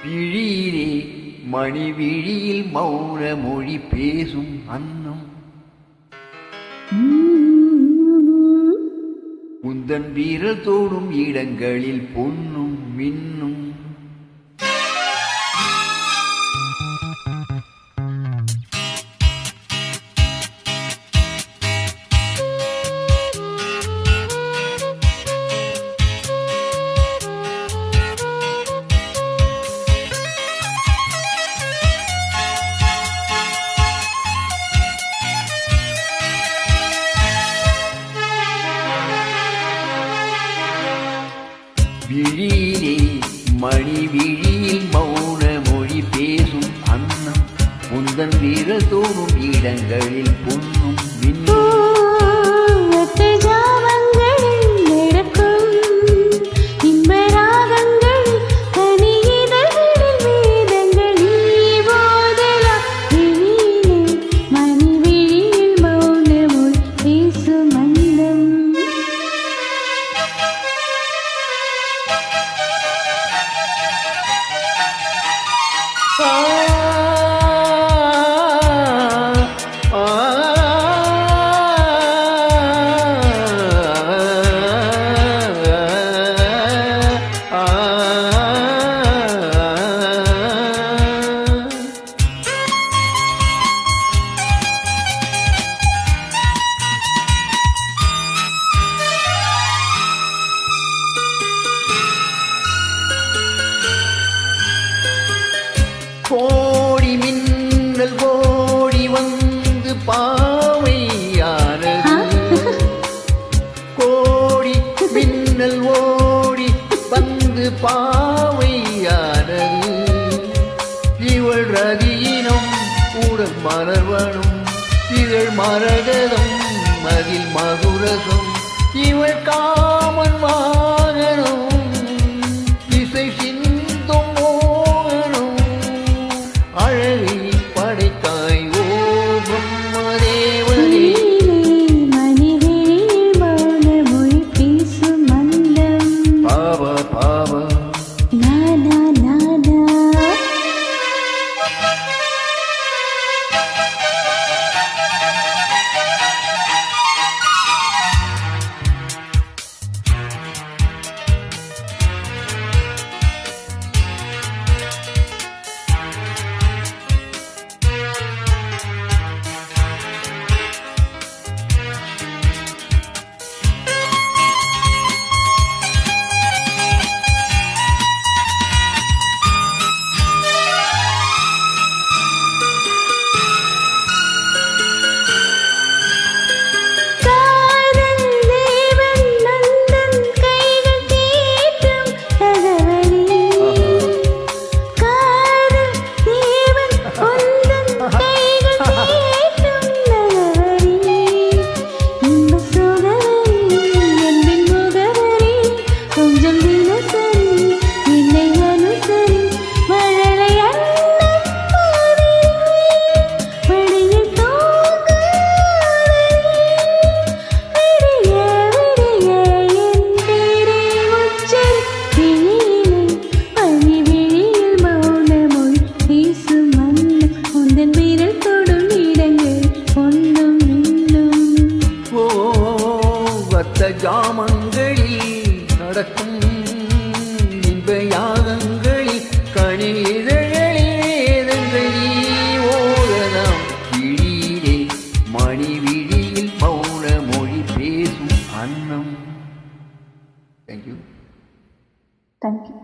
விழியிலே மணி விழியில் மௌன மொழி பேசும் அன்னம் உந்தன் வீரல் தோடும் இடங்களில் பொன்னும் மின்னும் விழியிலே மணி விழியில் மௌன மொழி பேசும் அன்னம் உந்தன் வீரல் தோறும் இடங்களில் பொன்னும் மின்னும் கோடி மின்னல் ஓடி வந்து பாவையானது கோடி மின்னல் ஓடி வந்து பாவையானது இவள் ரதியினம் உடல் மலர்வனும் இவள் மரகதம் மதில் மதுரசம் இவள் காமன் வாகனம் இசை சிந்தும் மோகனம் அழகை படைத்தாய் ஓ பிரம்மதேவனே மணிவேல் மௌன மொழி பேசும் மந்தம் பாவ பாவ நானா நானா ஜாமங்களில் நடக்கும் இன்ப யாகங்களில் கணிதங்களில் ஓரலாம் விழியிலே மணி விழியில் மௌன மொழி பேசும் அன்னம். Thank you. Thank you.